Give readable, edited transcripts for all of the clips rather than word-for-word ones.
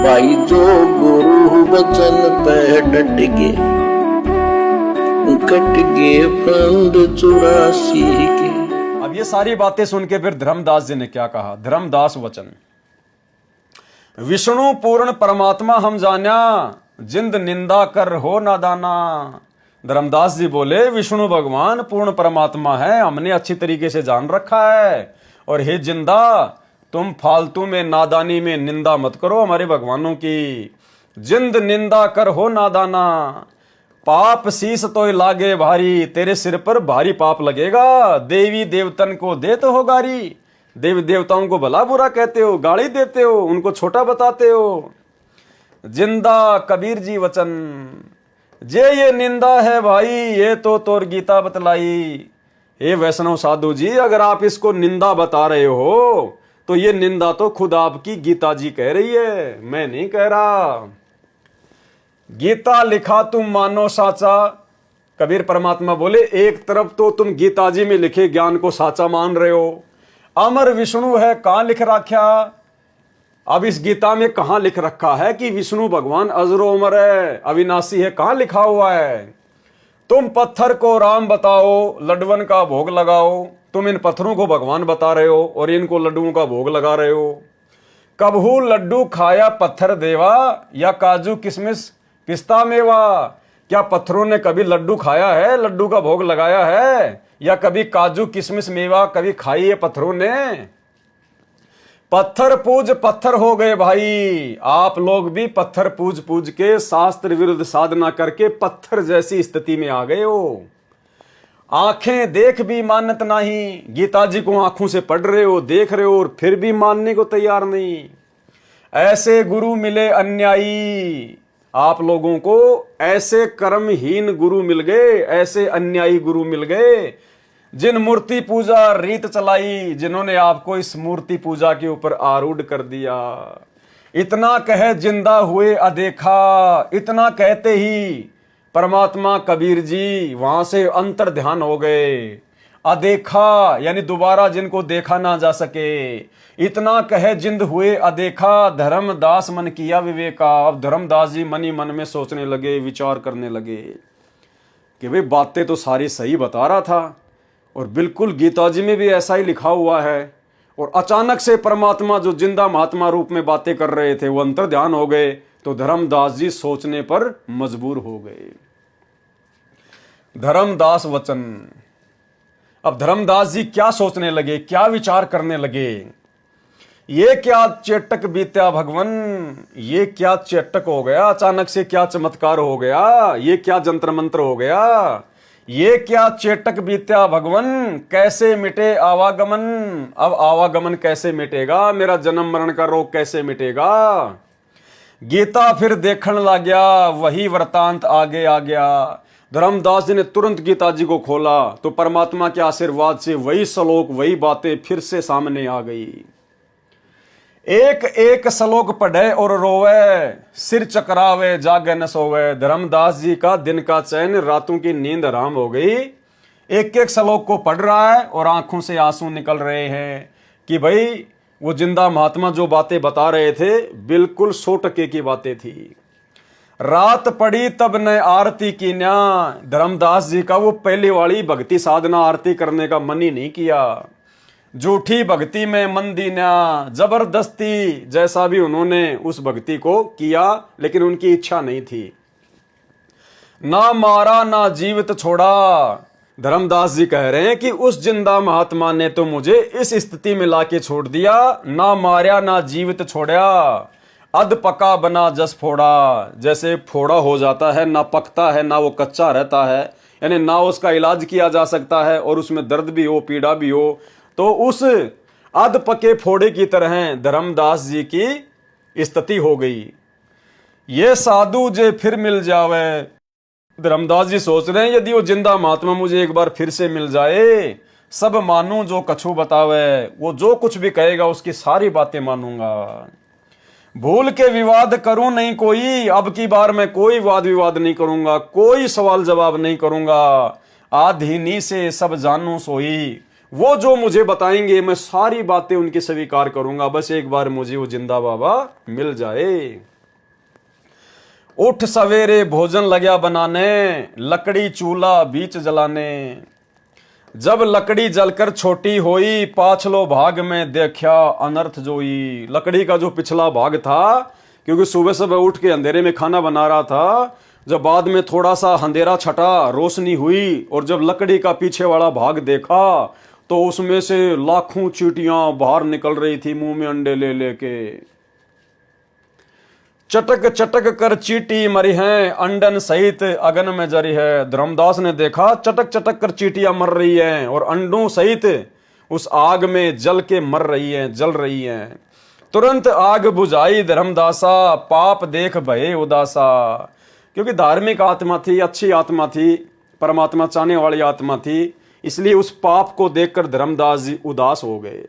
भाई जो गुरु वचन पे डट गए, कट गए प्राण 84 के। अब ये सारी बातें सुन के फिर धर्मदास जी ने क्या कहा? धर्मदास वचन, विष्णु पूर्ण परमात्मा हम जाना, जिंद निंदा कर हो नादाना। धर्मदास जी बोले विष्णु भगवान पूर्ण परमात्मा है, हमने अच्छी तरीके से जान रखा है। और हे जिंदा, तुम फालतू में नादानी में निंदा मत करो हमारे भगवानों की। जिंद निंदा कर हो नादाना, पाप शीस तो लागे भारी, तेरे सिर पर भारी पाप लगेगा। देवी देवतन को दे तो हो गारी, देवी देवताओं को भला बुरा कहते हो, गाली देते हो, उनको छोटा बताते हो। जिंदा कबीर जी वचन, जे ये निंदा है भाई, ये तो तोर गीता बतलाई। हे वैष्णव साधु जी, अगर आप इसको निंदा बता रहे हो तो ये निंदा तो खुद आपकी गीता जी कह रही है, मैं नहीं कह रहा। गीता लिखा तुम मानो साचा। कबीर परमात्मा बोले एक तरफ तो तुम गीता जी में लिखे ज्ञान को साचा मान रहे हो, अमर विष्णु है कहां लिख रखा? अब इस गीता में कहां लिख रखा है कि विष्णु भगवान अजरो अमर है, अविनाशी है? कहां लिखा हुआ है? तुम पत्थर को राम बताओ, लड्डवन का भोग लगाओ। तुम इन पत्थरों को भगवान बता रहे हो और इनको लड्डुओं का भोग लगा रहे हो। कबहू लड्डू खाया पत्थर देवा, या काजू किशमिश पिस्ता मेवा? क्या पत्थरों ने कभी लड्डू खाया है, लड्डू का भोग लगाया है? या कभी काजू किशमिश मेवा कभी खाई है पत्थरों ने? पत्थर पूज पत्थर हो गए भाई, आप लोग भी पत्थर पूज पूज के शास्त्र विरुद्ध साधना करके पत्थर जैसी स्थिति में आ गए हो। आंखें देख भी मानत नहीं, गीता जी को आंखों से पढ़ रहे हो, देख रहे हो, और फिर भी मानने को तैयार नहीं। ऐसे गुरु मिले अन्यायी, आप लोगों को ऐसे कर्महीन गुरु मिल गए, ऐसे अन्यायी गुरु मिल गए, जिन मूर्ति पूजा रीत चलाई, जिन्होंने आपको इस मूर्ति पूजा के ऊपर आरूढ़ कर दिया। इतना कहे जिंदा हुए अदेखा, इतना कहते ही परमात्मा कबीर जी वहां से अंतर ध्यान हो गए। अदेखा यानी दोबारा जिनको देखा ना जा सके। इतना कहे जिंद हुए अदेखा, धर्मदास मन किया विवेका। अब धर्मदास जी मन ही मन में सोचने लगे, विचार करने लगे कि भाई बातें तो सारी सही बता रहा था और बिल्कुल गीता जी में भी ऐसा ही लिखा हुआ है, और अचानक से परमात्मा जो जिंदा महात्मा रूप में बातें कर रहे थे वो अंतर ध्यान हो गए। तो धर्मदास जी सोचने पर मजबूर हो गए। धर्मदास वचन, अब धर्मदास जी क्या सोचने लगे, क्या विचार करने लगे? ये क्या चेटक बीत्या भगवन, ये क्या चेटक हो गया, अचानक से क्या चमत्कार हो गया, ये क्या जंत्र मंत्र हो गया, ये क्या चेटक बीत्या भगवन, कैसे मिटे आवागमन? अब आवागमन कैसे मिटेगा, मेरा जन्म मरण का रोग कैसे मिटेगा? गीता फिर देखने लग गया, वही वृतांत आगे आ गया। धर्मदास जी ने तुरंत गीता जी को खोला तो परमात्मा के आशीर्वाद से वही श्लोक, वही बातें फिर से सामने आ गई। एक एक श्लोक पढ़े और रोवे, सिर चकरावे जागे न सोवे। धर्मदास जी का दिन का चैन, रातों की नींद हराम हो गई। एक एक श्लोक को पढ़ रहा है और आंखों से आंसू निकल रहे हैं कि भाई वो जिंदा महात्मा जो बातें बता रहे थे बिल्कुल 100 टके की बातें थी। रात पड़ी तब न आरती की न्या। धर्मदास जी का वो पहले वाली भक्ति साधना आरती करने का मन ही नहीं किया। झूठी भक्ति में मन दीना, जबरदस्ती जैसा भी उन्होंने उस भक्ति को किया, लेकिन उनकी इच्छा नहीं थी। ना मारा ना जीवित छोड़ा। धर्मदास जी कह रहे हैं कि उस जिंदा महात्मा ने तो मुझे इस स्थिति में लाके छोड़ दिया, ना मारा ना जीवित छोड़ा। अध पका बना जस फोड़ा, जैसे फोड़ा हो जाता है, ना पकता है ना वो कच्चा रहता है, यानी ना उसका इलाज किया जा सकता है और उसमें दर्द भी हो, पीड़ा भी हो। तो उस अध पके फोड़े की तरह धर्मदास जी की स्थिति हो गई। ये साधु जे फिर मिल जावे। धर्मदास जी सोच रहे हैं यदि वो जिंदा महात्मा मुझे एक बार फिर से मिल जाए, सब मानूं जो कछु बतावे। वो जो कुछ भी कहेगा उसकी सारी बातें मानूंगा। भूल के विवाद करूं नहीं कोई, अब की बार मैं कोई वाद विवाद नहीं करूंगा, कोई सवाल जवाब नहीं करूंगा। आधीनी से सब जानू सोई, वो जो मुझे बताएंगे मैं सारी बातें उनकी स्वीकार करूंगा, बस एक बार मुझे वो जिंदा बाबा मिल जाए। उठ सवेरे भोजन लग्या बनाने, लकड़ी चूल्हा बीच जलाने। जब लकड़ी जलकर छोटी होई, पाछलो भाग में देखा अनर्थ जोई। लकड़ी का जो पिछला भाग था, क्योंकि सुबह सुबह उठ के अंधेरे में खाना बना रहा था, जब बाद में थोड़ा सा अंधेरा छटा, रोशनी हुई, और जब लकड़ी का पीछे वाला भाग देखा तो उसमें से लाखों चींटियां बाहर निकल रही थी मुंह में अंडे ले लेके। चटक चटक कर चींटी मरी है, अंडन सहित अगन में जरी है। धर्मदास ने देखा चटक चटक कर चींटियां मर रही हैं और अंडों सहित उस आग में जल के मर रही हैं, जल रही हैं। तुरंत आग बुझाई धर्मदासा, पाप देख भये उदासा। क्योंकि धार्मिक आत्मा थी, अच्छी आत्मा थी, परमात्मा चाहने वाली आत्मा थी, इसलिए उस पाप को देखकर धर्मदास जी उदास हो गए।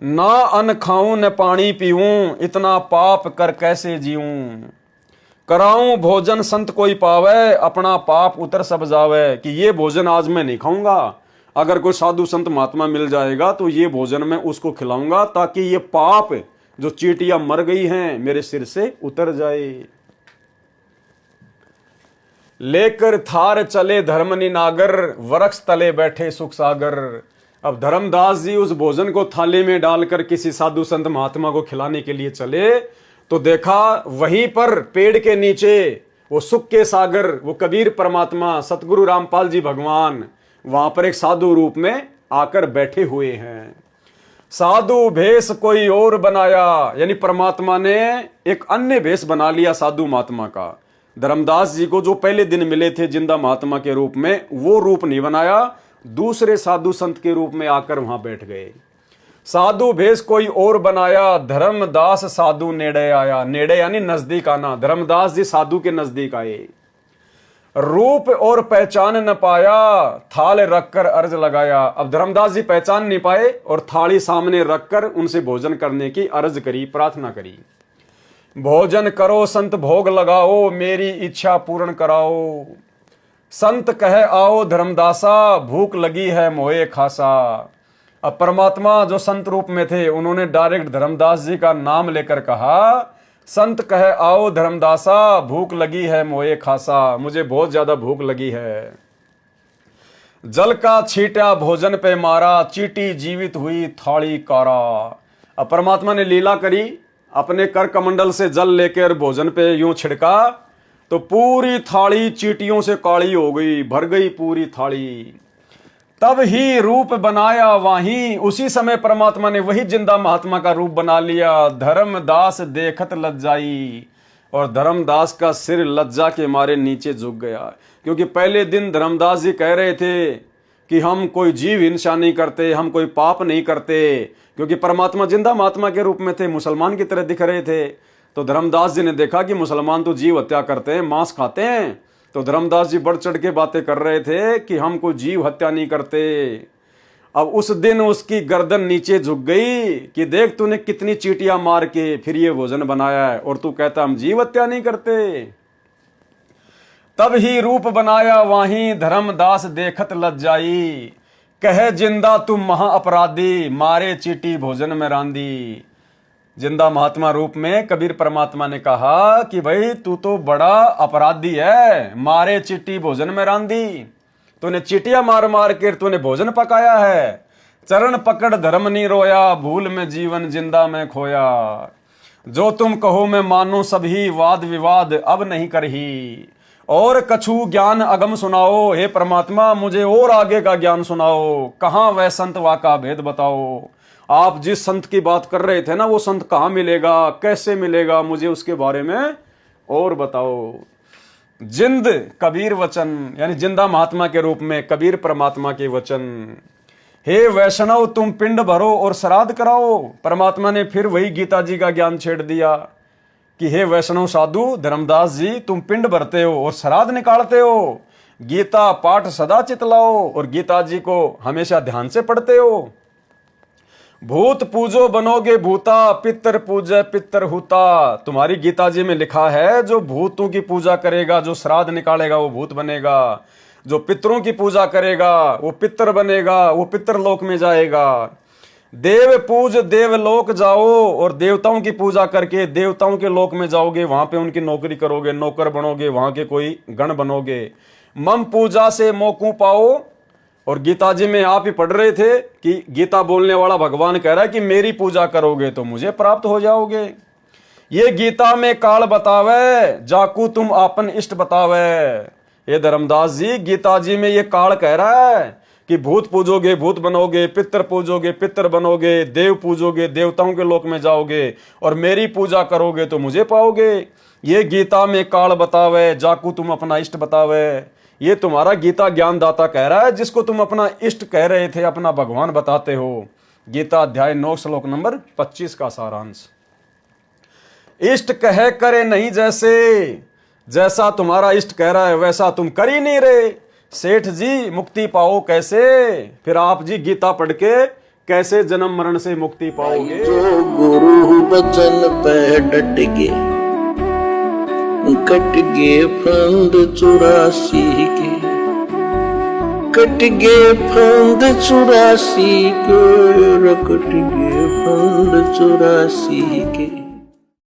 ना अन्न खाऊं न पानी पीऊं, इतना पाप कर कैसे जीऊं। कराऊं भोजन संत कोई पावे, अपना पाप उतर सब जावे। कि ये भोजन आज मैं नहीं खाऊंगा, अगर कोई साधु संत महात्मा मिल जाएगा तो ये भोजन मैं उसको खिलाऊंगा, ताकि ये पाप जो चींटियां मर गई हैं मेरे सिर से उतर जाए। लेकर थार चले धर्मनि नागर, वृक्ष तले बैठे सुख सागर। अब धर्मदास जी उस भोजन को थाली में डालकर किसी साधु संत महात्मा को खिलाने के लिए चले, तो देखा वहीं पर पेड़ के नीचे वो सुख के सागर, वो कबीर परमात्मा सतगुरु रामपाल जी भगवान वहां पर एक साधु रूप में आकर बैठे हुए हैं। साधु भेष कोई और बनाया, यानी परमात्मा ने एक अन्य भेष बना लिया साधु महात्मा का। धर्मदास जी को जो पहले दिन मिले थे जिंदा महात्मा के रूप में, वो रूप नहीं बनाया, दूसरे साधु संत के रूप में आकर वहां बैठ गए। साधु भेष कोई और बनाया, धर्मदास साधु नेड़े आया। नेड़े यानी नजदीक आना, धर्मदास जी साधु के नजदीक आए। रूप और पहचान न पाया, थाल रखकर अर्ज लगाया। अब धर्मदास जी पहचान नहीं पाए और थाली सामने रखकर उनसे भोजन करने की अर्ज करी, प्रार्थना करी। भोजन करो संत भोग लगाओ, मेरी इच्छा पूर्ण कराओ। संत कहे आओ धर्मदासा, भूख लगी है मोए खासा। अब परमात्मा जो संत रूप में थे उन्होंने डायरेक्ट धर्मदास जी का नाम लेकर कहा, संत कहे आओ धर्मदासा, भूख लगी है मोए खासा। मुझे बहुत ज्यादा भूख लगी है। जल का छींटा भोजन पे मारा, चींटी जीवित हुई थाली कारा। अब परमात्मा ने लीला करी, अपने कर कमंडल से जल लेकर भोजन पे यूं छिड़का तो पूरी थाली चींटियों से काली हो गई, भर गई पूरी थाली। तब ही रूप बनाया वाही, उसी समय परमात्मा ने वही जिंदा महात्मा का रूप बना लिया। धर्मदास देखत लज्जाई, और धर्मदास का सिर लज्जा के मारे नीचे झुक गया। क्योंकि पहले दिन धर्मदास जी कह रहे थे कि हम कोई जीव हिंसा नहीं करते, हम कोई पाप नहीं करते, क्योंकि परमात्मा जिंदा महात्मा के रूप में थे, मुसलमान की तरह दिख रहे थे। तो धर्मदास जी ने देखा कि मुसलमान तो जीव हत्या करते हैं, मांस खाते हैं। तो धर्मदास जी बढ़ चढ़ के बातें कर रहे थे कि हम कोई जीव हत्या नहीं करते। अब उस दिन उसकी गर्दन नीचे झुक गई कि देख तूने कितनी चींटियां मार के फिर ये भोजन बनाया है और तू कहता हम जीव हत्या नहीं करते। तब ही रूप बनाया वाही, धर्मदास देखत लज्जाई। कहे जिंदा तुम महा अपराधी, मारे चींटी भोजन में रांधी। जिंदा महात्मा रूप में कबीर परमात्मा ने कहा कि भाई तू तो बड़ा अपराधी है, मारे चींटी भोजन में रांधी। तूने चींटियां मार मार कर तूने भोजन पकाया है। चरण पकड़ धर्म नहीं रोया, भूल में जीवन जिंदा में खोया। जो तुम कहो मैं मानो सभी, वाद विवाद अब नहीं करही। और कछु ज्ञान अगम सुनाओ, हे परमात्मा मुझे और आगे का ज्ञान सुनाओ। कहाँ वह संत वाका भेद बताओ। आप जिस संत की बात कर रहे थे ना, वो संत कहाँ मिलेगा, कैसे मिलेगा, मुझे उसके बारे में और बताओ। जिंद कबीर वचन, यानी जिंदा महात्मा के रूप में कबीर परमात्मा के वचन। हे वैष्णव तुम पिंड भरो और श्राद्ध कराओ। परमात्मा ने फिर वही गीता जी का ज्ञान छेड़ दिया कि हे वैष्णव साधु धर्मदास जी तुम पिंड भरते हो और श्राद्ध निकालते हो, गीता पाठ सदा चितलाओ और गीता जी को हमेशा ध्यान से पढ़ते हो। भूत पूजो बनोगे भूता, पितर पूजे पितर हुता। तुम्हारी गीता जी में लिखा है जो भूतों की पूजा करेगा, जो श्राद्ध निकालेगा वो भूत बनेगा। जो पितरों की पूजा करेगा वो पितर बनेगा, वो पितरलोक में जाएगा। देव पूज देवलोक जाओ, और देवताओं की पूजा करके देवताओं के लोक में जाओगे, वहां पे उनकी नौकरी करोगे, नौकर बनोगे, वहां के कोई गण बनोगे। मम पूजा से मोकू पाओ। और गीता जी में आप ही पढ़ रहे थे कि गीता बोलने वाला भगवान कह रहा है कि मेरी पूजा करोगे तो मुझे प्राप्त हो जाओगे। ये गीता में काल बतावे, जाकू तुम आपन इष्ट बतावे। ये धर्मदास जी गीता जी में ये काल कह रहा है कि भूत पूजोगे भूत बनोगे, पितर पूजोगे पितर बनोगे, देव पूजोगे देवताओं के लोक में जाओगे, और मेरी पूजा करोगे तो मुझे पाओगे। ये गीता में काल बतावे, जाकू तुम अपना इष्ट बतावे। ये तुम्हारा गीता ज्ञानदाता कह रहा है, जिसको तुम अपना इष्ट कह रहे थे अपना भगवान बताते हो। गीता अध्याय 9 श्लोक नंबर 25 का सारांश। इष्ट कह करे नहीं जैसे, जैसा तुम्हारा इष्ट कह रहा है वैसा तुम कर ही नहीं रहे। सेठ जी मुक्ति पाओ कैसे? फिर आप जी गीता पढ़ के कैसे जन्म मरण से मुक्ति पाओगे? जो गुरु बचन पे डट गए, कट गए फंद 84 के, कट गए फंद 84 के, कट गए फंद 84 के।